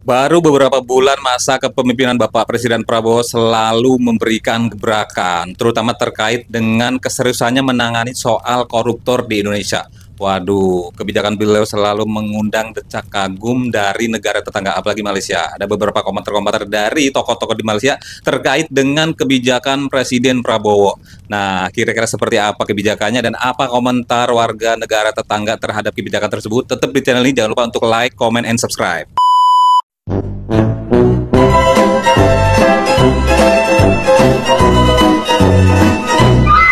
Baru beberapa bulan masa kepemimpinan Bapak Presiden Prabowo selalu memberikan gebrakan, terutama terkait dengan keseriusannya menangani soal koruptor di Indonesia. Waduh, kebijakan beliau selalu mengundang decak kagum dari negara tetangga, apalagi Malaysia. Ada beberapa komentar-komentar dari tokoh-tokoh di Malaysia terkait dengan kebijakan Presiden Prabowo. Nah, kira-kira seperti apa kebijakannya dan apa komentar warga negara tetangga terhadap kebijakan tersebut? Tetap di channel ini, jangan lupa untuk like, comment, and subscribe.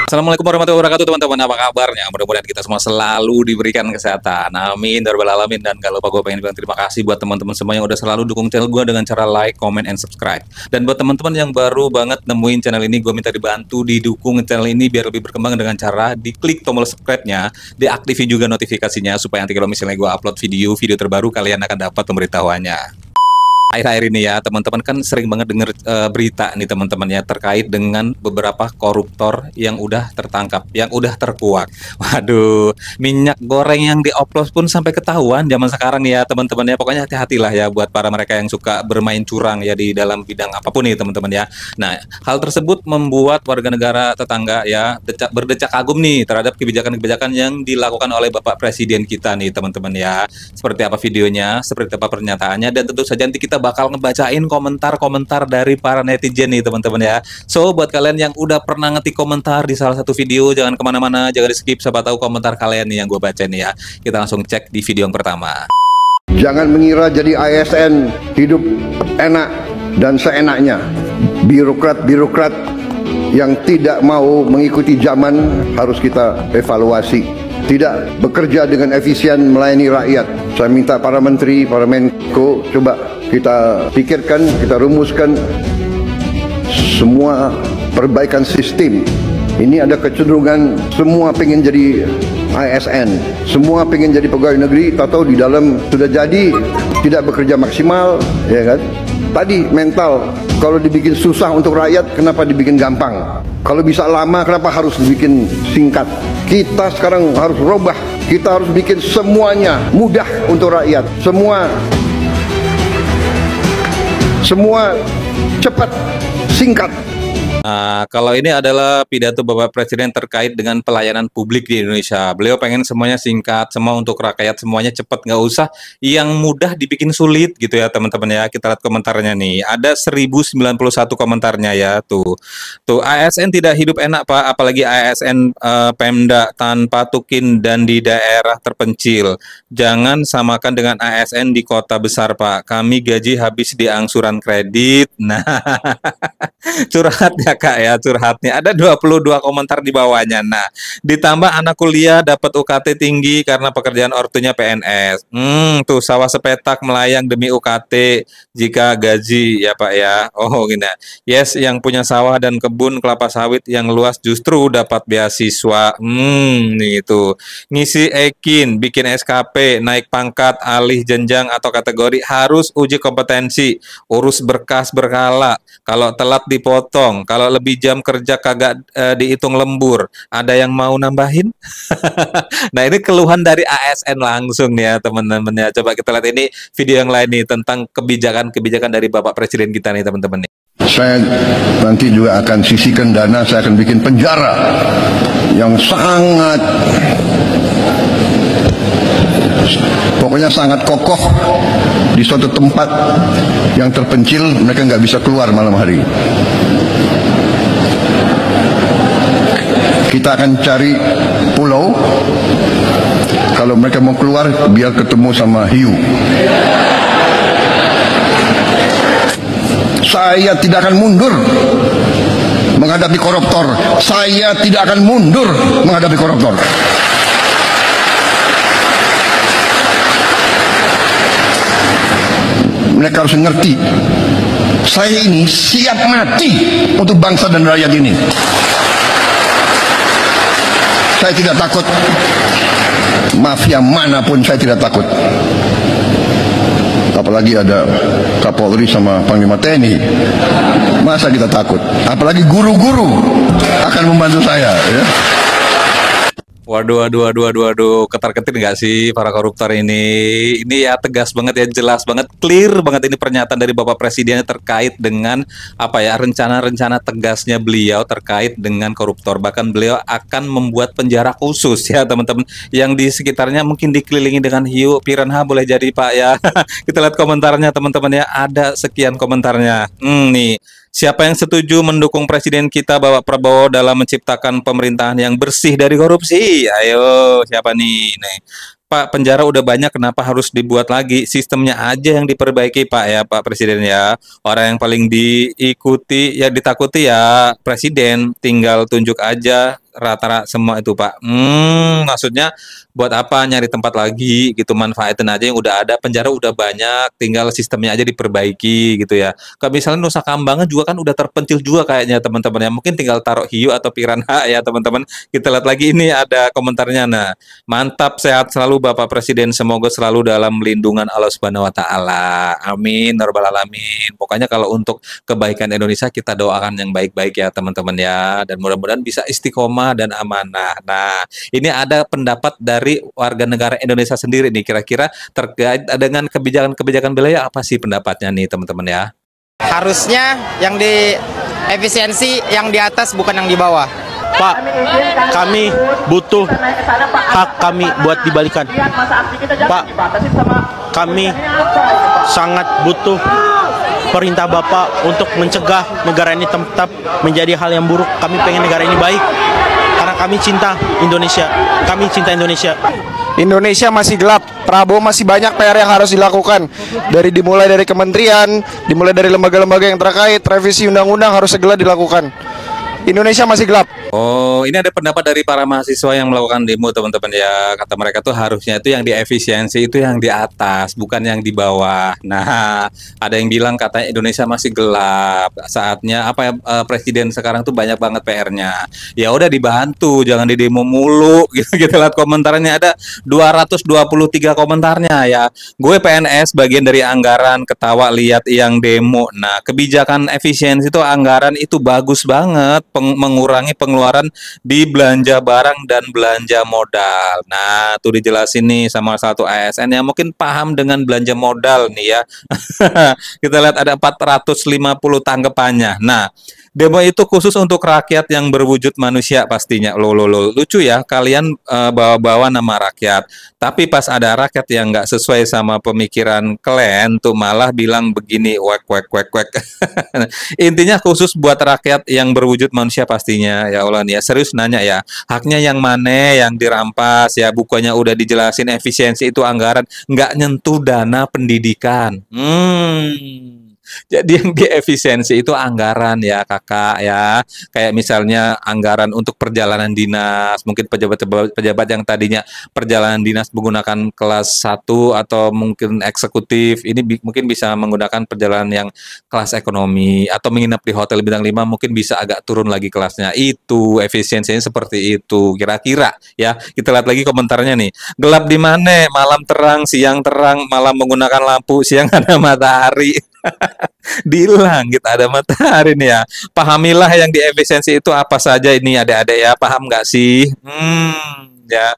Assalamualaikum warahmatullahi wabarakatuh, teman-teman. Apa kabarnya? Mudah-mudahan kita semua selalu diberikan kesehatan. Amin, ya rabbal alamin. Dan gak lupa gue pengen bilang terima kasih buat teman-teman semua yang udah selalu dukung channel gue dengan cara like, comment, and subscribe. Dan buat teman-teman yang baru banget nemuin channel ini, gue minta dibantu didukung channel ini biar lebih berkembang dengan cara diklik tombol subscribe-nya, diaktifin juga notifikasinya supaya nanti kalau misalnya gue upload video terbaru kalian akan dapat pemberitahuannya. Akhir-akhir ini ya teman-teman kan sering banget denger berita nih teman-teman ya terkait dengan beberapa koruptor yang udah tertangkap, yang udah terkuak. Waduh, minyak goreng yang dioplos pun sampai ketahuan zaman sekarang ya teman-teman ya. Pokoknya hati-hatilah ya buat para mereka yang suka bermain curang ya di dalam bidang apapun nih teman-teman ya. Nah, hal tersebut membuat warga negara tetangga ya berdecak kagum nih terhadap kebijakan-kebijakan yang dilakukan oleh Bapak Presiden kita nih teman-teman ya. Seperti apa videonya, seperti apa pernyataannya, dan tentu saja nanti kita bakal ngebacain komentar-komentar dari para netizen nih teman-teman ya. So buat kalian yang udah pernah ngetik komentar di salah satu video, jangan kemana-mana, jangan di skip, siapa tahu komentar kalian nih yang gue baca nih ya. Kita langsung cek di video yang pertama. Jangan mengira jadi ASN hidup enak dan seenaknya. Birokrat-birokrat yang tidak mau mengikuti zaman harus kita evaluasi. Tidak bekerja dengan efisien melayani rakyat. Saya minta para menteri, para menko, coba kita pikirkan, kita rumuskan semua perbaikan sistem. Ini ada kecenderungan semua pengen jadi ASN, semua pengen jadi pegawai negeri, tahu di dalam sudah jadi tidak bekerja maksimal, ya kan? Tadi mental, kalau dibikin susah untuk rakyat, kenapa dibikin gampang? Kalau bisa lama, kenapa harus dibikin singkat? Kita sekarang harus robah, kita harus bikin semuanya mudah untuk rakyat, semua cepat, singkat. Nah, kalau ini adalah pidato Bapak Presiden terkait dengan pelayanan publik di Indonesia. Beliau pengen semuanya singkat, semua untuk rakyat, semuanya cepat, nggak usah yang mudah dibikin sulit gitu ya teman-teman ya. Kita lihat komentarnya nih, ada 1091 komentarnya ya tuh. ASN tidak hidup enak Pak, apalagi ASN Pemda tanpa tukin dan di daerah terpencil. Jangan samakan dengan ASN di kota besar Pak. Kami gaji habis di angsuran kredit. Nah, curhat ya Kak ya, curhatnya. Ada 22 komentar di bawahnya. Nah, ditambah anak kuliah dapat UKT tinggi karena pekerjaan ortunya PNS. Tuh sawah sepetak melayang demi UKT jika gaji ya Pak ya. Oh gini. Yes, yang punya sawah dan kebun kelapa sawit yang luas justru dapat beasiswa. Nih itu. Ngisi ekin, bikin SKP, naik pangkat, alih jenjang atau kategori harus uji kompetensi, urus berkas berkala. Kalau telat dipotong, kalau lebih jam kerja kagak dihitung lembur. Ada yang mau nambahin? Nah, ini keluhan dari ASN langsung nih ya teman-teman ya. Coba kita lihat ini video yang lain nih tentang kebijakan-kebijakan dari Bapak Presiden kita nih teman-teman nih. Saya nanti juga akan sisihkan dana, saya akan bikin penjara yang sangat, pokoknya sangat kokoh di suatu tempat yang terpencil, mereka nggak bisa keluar malam hari. Kita akan cari pulau, kalau mereka mau keluar biar ketemu sama hiu. Saya tidak akan mundur menghadapi koruptor. Saya tidak akan mundur menghadapi koruptor. Mereka harus mengerti, saya ini siap mati untuk bangsa dan rakyat ini. Saya tidak takut mafia manapun, saya tidak takut. Apalagi ada Kapolri sama Panglima TNI, masa kita takut? Apalagi guru-guru akan membantu saya ya. Waduh, waduh, waduh, waduh, waduh, ketar-ketir nggak sih para koruptor ini? Ini ya tegas banget ya, jelas banget, clear banget ini pernyataan dari Bapak Presiden terkait dengan apa ya rencana-rencana tegasnya beliau terkait dengan koruptor. Bahkan beliau akan membuat penjara khusus ya teman-teman yang di sekitarnya mungkin dikelilingi dengan hiu piranha boleh jadi Pak ya. Kita lihat komentarnya teman-teman ya, ada sekian komentarnya. Nih. Siapa yang setuju mendukung Presiden kita Bapak Prabowo dalam menciptakan pemerintahan yang bersih dari korupsi? Ayo, siapa nih? Nih. Pak, penjara udah banyak, kenapa harus dibuat lagi? Sistemnya aja yang diperbaiki, Pak ya, Pak Presiden ya. Orang yang paling diikuti, ya ditakuti ya Presiden, tinggal tunjuk aja rata-rata semua itu, Pak. Maksudnya buat apa nyari tempat lagi gitu, manfaatin aja yang udah ada, penjara udah banyak, tinggal sistemnya aja diperbaiki gitu ya. Kalau misalnya Nusa Kambangan juga kan udah terpencil juga kayaknya teman-teman ya. Mungkin tinggal taruh hiu atau piranha ya teman-teman. Kita lihat lagi ini ada komentarnya. Nah, mantap sehat selalu Bapak Presiden. Semoga selalu dalam lindungan Allah Subhanahu wa taala. Amin ya rabbal alamin. Pokoknya kalau untuk kebaikan Indonesia kita doakan yang baik-baik ya teman-teman ya, dan mudah-mudahan bisa istiqomah dan amanah. Nah, ini ada pendapat dari warga negara Indonesia sendiri nih, kira-kira terkait dengan kebijakan-kebijakan beliau apa sih pendapatnya nih teman-teman ya? Harusnya yang di efisiensi yang di atas bukan yang di bawah. Pak, kami butuh hak kami buat dibalikan. Pak, kami sangat butuh perintah Bapak untuk mencegah negara ini tetap menjadi hal yang buruk. Kami pengen negara ini baik karena kami cinta Indonesia. Kami cinta Indonesia. Indonesia masih gelap. Prabowo masih banyak PR yang harus dilakukan. Dimulai dari kementerian, dimulai dari lembaga-lembaga yang terkait, revisi undang-undang harus segera dilakukan. Indonesia masih gelap. Oh, ini ada pendapat dari para mahasiswa yang melakukan demo teman-teman ya. Kata mereka tuh harusnya itu yang di efisiensi itu yang di atas, bukan yang di bawah. Nah, ada yang bilang katanya Indonesia masih gelap. Saatnya apa ya, presiden sekarang tuh banyak banget PR-nya. Ya udah dibantu, jangan di demo mulu gitu. Kita lihat komentarnya ada 223 komentarnya ya. Gue PNS bagian dari anggaran, ketawa lihat yang demo. Nah, kebijakan efisiensi itu anggaran itu bagus banget. Mengurangi pengeluaran di belanja barang dan belanja modal. Nah, tuh dijelasin nih sama satu ASN yang mungkin paham dengan belanja modal nih ya. Kita lihat ada 450 tanggapannya. Nah, demo itu khusus untuk rakyat yang berwujud manusia pastinya. Lucu ya, kalian bawa-bawa nama rakyat. Tapi pas ada rakyat yang nggak sesuai sama pemikiran kalian, tuh malah bilang begini, wek. Intinya khusus buat rakyat yang berwujud manusia pastinya. Ya Allah nih ya, serius nanya ya, haknya yang mana yang dirampas ya, bukannya udah dijelasin efisiensi itu anggaran, nggak nyentuh dana pendidikan. Jadi yang diefisiensi itu anggaran ya kakak ya. Kayak misalnya anggaran untuk perjalanan dinas. Mungkin pejabat yang tadinya perjalanan dinas menggunakan kelas 1 atau mungkin eksekutif. Ini mungkin bisa menggunakan perjalanan yang kelas ekonomi. Atau menginap di hotel bintang 5 mungkin bisa agak turun lagi kelasnya. Itu efisiensinya seperti itu. Kira-kira ya. Kita lihat lagi komentarnya nih. Gelap di mana? Malam terang, siang terang, malam menggunakan lampu, siang ada matahari. Di langit ada matahari nih ya. Pahamilah yang di efisiensi itu apa saja ini adik-adik ya. Paham nggak sih? Ya.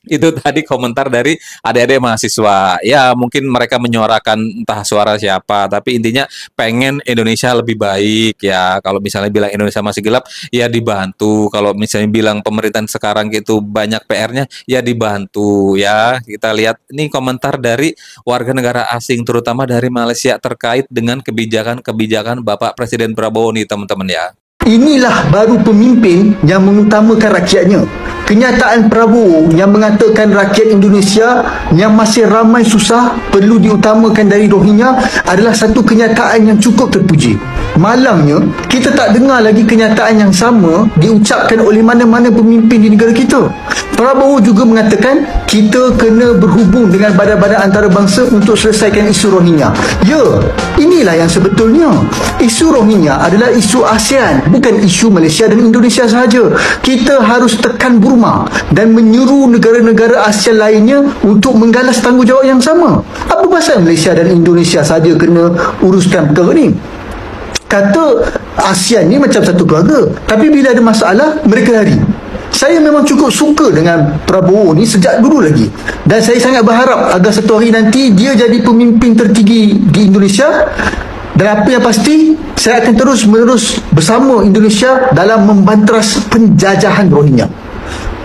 Itu tadi komentar dari adik-adik mahasiswa. Ya, mungkin mereka menyuarakan entah suara siapa, tapi intinya pengen Indonesia lebih baik ya. Kalau misalnya bilang Indonesia masih gelap, ya dibantu. Kalau misalnya bilang pemerintahan sekarang itu banyak PR-nya, ya dibantu ya. Kita lihat ini komentar dari warga negara asing, terutama dari Malaysia terkait dengan kebijakan-kebijakan Bapak Presiden Prabowo nih teman-teman ya. Inilah baru pemimpin yang mengutamakan rakyatnya. Kenyataan Prabowo yang mengatakan rakyat Indonesia yang masih ramai susah perlu diutamakan dari Rohingya adalah satu kenyataan yang cukup terpuji. Malangnya, kita tak dengar lagi kenyataan yang sama diucapkan oleh mana-mana pemimpin di negara kita. Prabowo juga mengatakan kita kena berhubung dengan badan-badan antarabangsa untuk selesaikan isu Rohingya. Ya, inilah yang sebetulnya. Isu Rohingya adalah isu ASEAN, bukan isu Malaysia dan Indonesia sahaja. Kita harus tekan Burma dan menyuruh negara-negara ASEAN lainnya untuk menggalas tanggungjawab yang sama. Apa pasal Malaysia dan Indonesia sahaja kena uruskan perkara ni? Kata ASEAN ni macam satu keluarga, tapi bila ada masalah mereka lari. saya memang cukup suka dengan Prabowo ni sejak dulu lagi. Dan saya sangat berharap agar satu hari nanti dia jadi pemimpin tertinggi di Indonesia. Dan apa yang pasti, saya akan terus menerus bersama Indonesia dalam membanteras penjajahan Rohingya.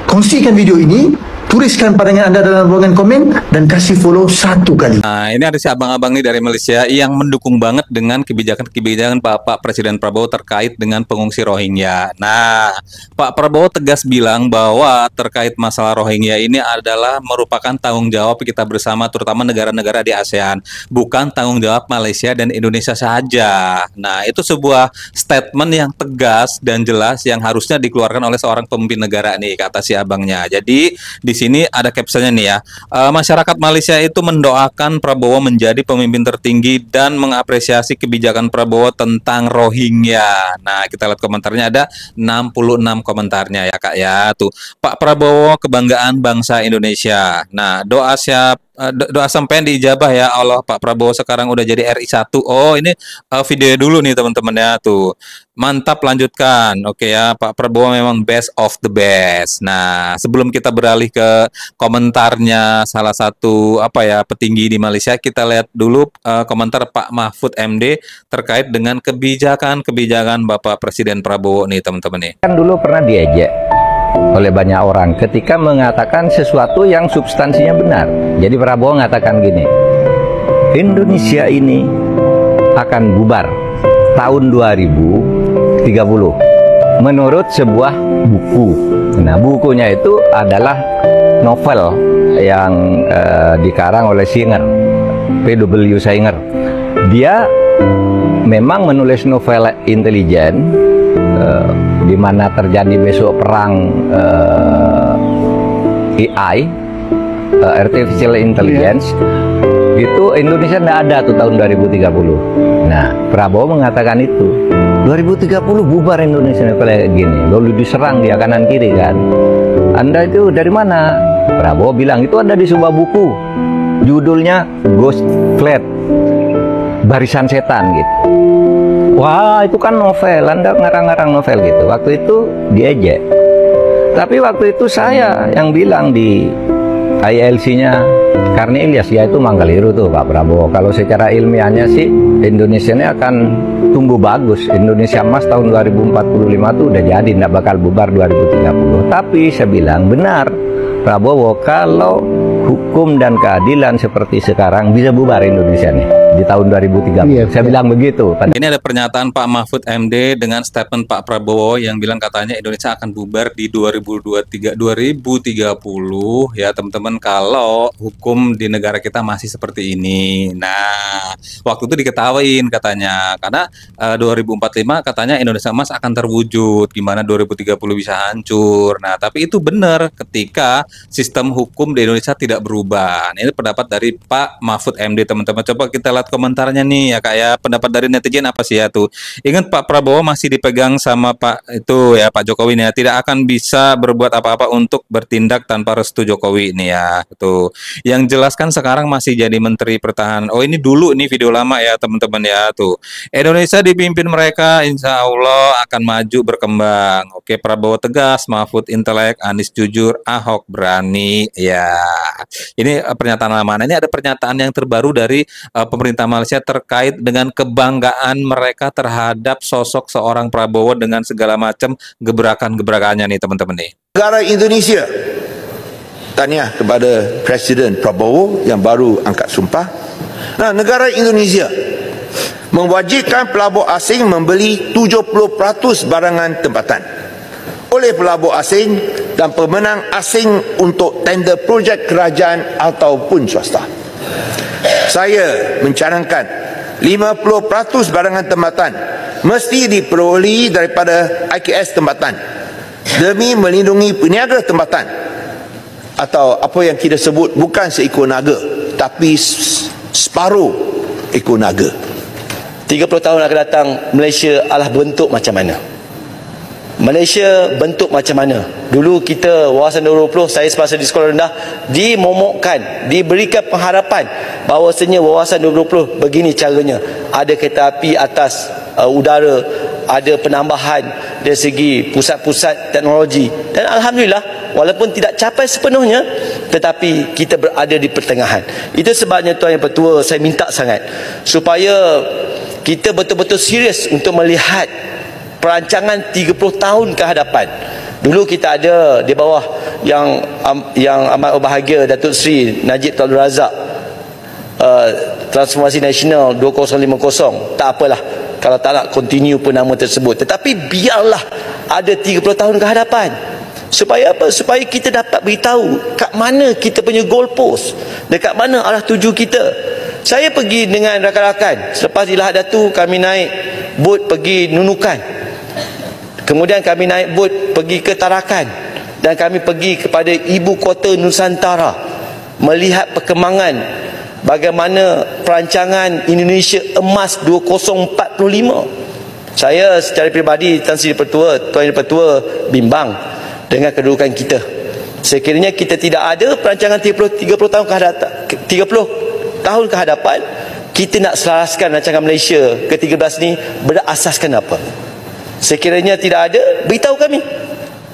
Kongsikan video ini, tuliskan pandangan anda dalam ruangan komen, dan kasih follow 1 kali. Nah, ini ada si abang-abang nih dari Malaysia yang mendukung banget dengan kebijakan-kebijakan Bapak Presiden Prabowo terkait dengan pengungsi Rohingya. Nah, Pak Prabowo tegas bilang bahwa terkait masalah Rohingya ini adalah merupakan tanggung jawab kita bersama, terutama negara-negara di ASEAN, bukan tanggung jawab Malaysia dan Indonesia saja. Nah, itu sebuah statement yang tegas dan jelas yang harusnya dikeluarkan oleh seorang pemimpin negara nih, kata si abangnya. Jadi di sini ada captionnya nih ya. Masyarakat Malaysia itu mendoakan Prabowo menjadi pemimpin tertinggi dan mengapresiasi kebijakan Prabowo tentang Rohingya. Nah, kita lihat komentarnya, ada 66 komentarnya ya Kak ya. Tuh, Pak Prabowo kebanggaan bangsa Indonesia. Nah, doa sampean diijabah ya Allah. Pak Prabowo sekarang udah jadi RI 1. Oh, ini video dulu nih teman-teman ya tuh. Mantap, lanjutkan. Oke ya, Pak Prabowo memang best of the best. Nah, sebelum kita beralih ke komentarnya salah satu petinggi di Malaysia, kita lihat dulu komentar Pak Mahfud MD terkait dengan kebijakan Bapak Presiden Prabowo nih teman-teman nih. Kan dulu pernah diejek oleh banyak orang ketika mengatakan sesuatu yang substansinya benar. Jadi Prabowo mengatakan gini, Indonesia ini akan bubar tahun 2030 menurut sebuah buku. Nah, bukunya itu adalah novel yang dikarang oleh Singer, P.W. Singer. Dia memang menulis novel intelijen, di mana terjadi besok perang AI, artificial intelligence. Itu Indonesia tidak ada tuh tahun 2030. Nah, Prabowo mengatakan itu 2030 bubar Indonesia kayak gini, lalu diserang dia kanan kiri kan. Anda itu dari mana? Prabowo bilang itu ada di sebuah buku, judulnya Ghost Flight, Barisan Setan gitu. Wah, itu kan novel, Anda ngarang-ngarang novel gitu. Waktu itu diejek. Tapi waktu itu saya yang bilang di ILC-nya Karni Ilyas, ya itu Manggaliru tuh Pak Prabowo. Kalau secara ilmiahnya sih Indonesia ini akan tumbuh bagus. Indonesia Emas tahun 2045 tuh udah jadi, tidak bakal bubar 2030. Tapi saya bilang benar Prabowo, kalau hukum dan keadilan seperti sekarang bisa bubar Indonesia nih di tahun 2030. Saya bilang begitu. Ini ada pernyataan Pak Mahfud MD dengan statement Pak Prabowo yang bilang katanya Indonesia akan bubar di 2030 ya teman-teman, kalau hukum di negara kita masih seperti ini. Nah, waktu itu diketawain katanya, karena 2045 katanya Indonesia Emas akan terwujud, gimana 2030 bisa hancur. Nah, tapi itu benar ketika sistem hukum di Indonesia tidak berubah. Ini pendapat dari Pak Mahfud MD teman-teman. Coba kita lihat komentarnya nih ya Kak ya. Pendapat dari netizen apa sih ya tuh. Ingat Pak Prabowo masih dipegang sama Pak Jokowi nih ya. Tidak akan bisa berbuat apa-apa untuk bertindak tanpa restu Jokowi nih ya. Tuh. Yang jelaskan sekarang masih jadi Menteri Pertahanan. Oh, ini dulu nih video lama ya teman-teman ya tuh. Indonesia dipimpin mereka insya Allah akan maju berkembang. Oke, Prabowo tegas, Mahfud intelek, Anies jujur, Ahok berani ya. Ini pernyataan lama. Nah, ini ada pernyataan yang terbaru dari pemerintah Malaysia terkait dengan kebanggaan mereka terhadap sosok seorang Prabowo dengan segala macam gebrakan-gebrakannya nih teman-teman nih. Negara Indonesia, tahniah kepada Presiden Prabowo yang baru angkat sumpah. Nah, negara Indonesia mewajibkan pelabur asing membeli 70% barangan tempatan oleh pelabur asing dan pemenang asing untuk tender projek kerajaan ataupun swasta. Saya mencanangkan 50% barangan tempatan mesti diperolehi daripada IKS tempatan demi melindungi peniaga tempatan, atau apa yang kita sebut bukan seekor naga tapi separuh ekor naga. 30 tahun akan datang, Malaysia adalah bentuk macam mana? Malaysia bentuk macam mana? Dulu kita Wawasan 20, saya semasa di sekolah rendah dimomokkan, diberikan pengharapan bahawasanya Wawasan 20 begini caranya. Ada kereta api atas udara, ada penambahan dari segi pusat-pusat teknologi. Dan alhamdulillah, walaupun tidak capai sepenuhnya, tetapi kita berada di pertengahan. Itu sebabnya Tuan Yang Pertua, saya minta sangat supaya kita betul-betul serius untuk melihat perancangan 30 tahun ke hadapan. Dulu kita ada di bawah yang amat berbahagia Datuk Seri Najib Tun Abdul Razak, Transformasi Nasional 2050. Tak apalah kalau tak nak continue pun nama tersebut, tetapi biarlah ada 30 tahun ke hadapan. Supaya apa? Supaya kita dapat beritahu kat mana kita punya goalpost, dekat mana arah tuju kita. Saya pergi dengan rakan-rakan, selepas di Lahad Datu kami naik bot pergi Nunukan, kemudian kami naik bot pergi ke Tarakan, dan kami pergi kepada ibu kota Nusantara melihat perkembangan bagaimana perancangan Indonesia Emas 2045. Saya secara peribadi, Tuan Yang Pertua bimbang dengan kedudukan kita. Sekiranya kita tidak ada perancangan 30 tahun ke hadapan, 30 tahun ke hadapan, kita nak selaraskan rancangan Malaysia ke-13 ni berasaskan apa? Sekiranya tidak ada, beritahu kami.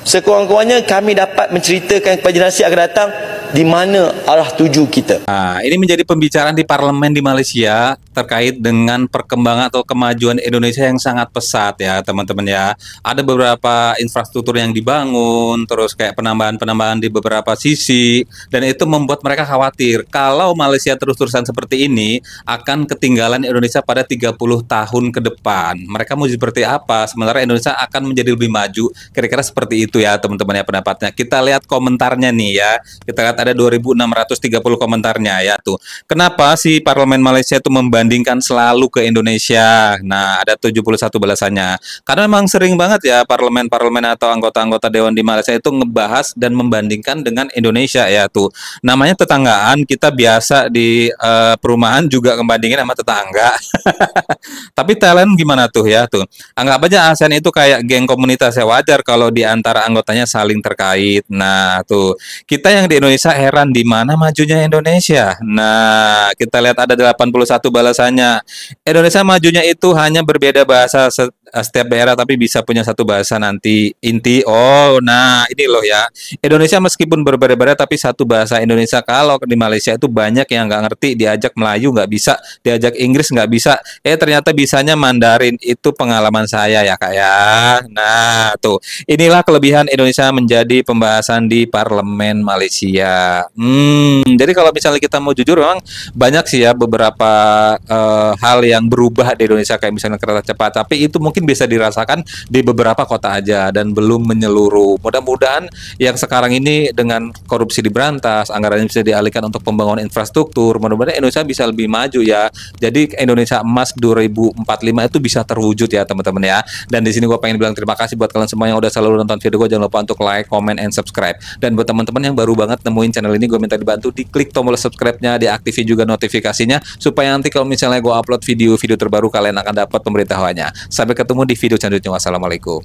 Sekurang-kurangnya kami dapat menceritakan kepada generasi akan datang di mana arah tuju kita. Ini menjadi pembicaraan di parlemen di Malaysia terkait dengan perkembangan atau kemajuan Indonesia yang sangat pesat ya teman-teman ya. Ada beberapa infrastruktur yang dibangun, terus kayak penambahan-penambahan di beberapa sisi, dan itu membuat mereka khawatir kalau Malaysia terus-terusan seperti ini akan ketinggalan Indonesia pada 30 tahun ke depan. Mereka mau seperti apa? Sementara Indonesia akan menjadi lebih maju. Kira-kira seperti itu ya teman-teman ya pendapatnya. Kita lihat komentarnya nih ya. Kita lihat ada 2.630 komentarnya ya tuh. Kenapa sih parlemen Malaysia itu membandingkan selalu ke Indonesia? Nah, ada 71 balasannya. Karena memang sering banget ya parlemen-parlemen atau anggota-anggota dewan di Malaysia itu ngebahas dan membandingkan dengan Indonesia ya tuh. Namanya tetanggaan, kita biasa di perumahan juga ngebandingin sama tetangga. Tapi talent gimana tuh ya tuh. Anggap aja ASEAN itu kayak geng komunitas ya, wajar kalau di antara anggotanya saling terkait. Nah, tuh. Kita yang di Indonesia heran di mana majunya Indonesia. Nah, kita lihat ada 81 balasannya. Indonesia majunya itu hanya berbeda bahasa setiap daerah tapi bisa punya satu bahasa nanti inti. Oh, nah ini loh ya. Indonesia meskipun berbeda-beda tapi satu bahasa Indonesia. Kalau di Malaysia itu banyak yang nggak ngerti, diajak Melayu nggak bisa, diajak Inggris nggak bisa. Ternyata bisanya Mandarin. Itu pengalaman saya ya Kak ya. Nah, tuh. Inilah kelebihan Indonesia menjadi pembahasan di parlemen Malaysia. Jadi kalau misalnya kita mau jujur, memang banyak sih ya beberapa hal yang berubah di Indonesia, kayak misalnya kereta cepat, tapi itu mungkin bisa dirasakan di beberapa kota aja dan belum menyeluruh. Mudah-mudahan yang sekarang ini dengan korupsi diberantas, anggarannya bisa dialihkan untuk pembangunan infrastruktur, mudah-mudahan Indonesia bisa lebih maju ya. Jadi Indonesia Emas 2045 itu bisa terwujud ya teman-teman ya. Dan di sini gue pengen bilang terima kasih buat kalian semua yang udah selalu nonton video gue. Jangan lupa untuk like, comment, and subscribe. Dan buat teman-teman yang baru banget nemuin channel ini, gue minta dibantu diklik tombol subscribe-nya, diaktifin juga notifikasinya supaya nanti kalau misalnya gue upload video-video terbaru kalian akan dapat pemberitahuannya. Sampai ketemu di video selanjutnya. Wassalamualaikum.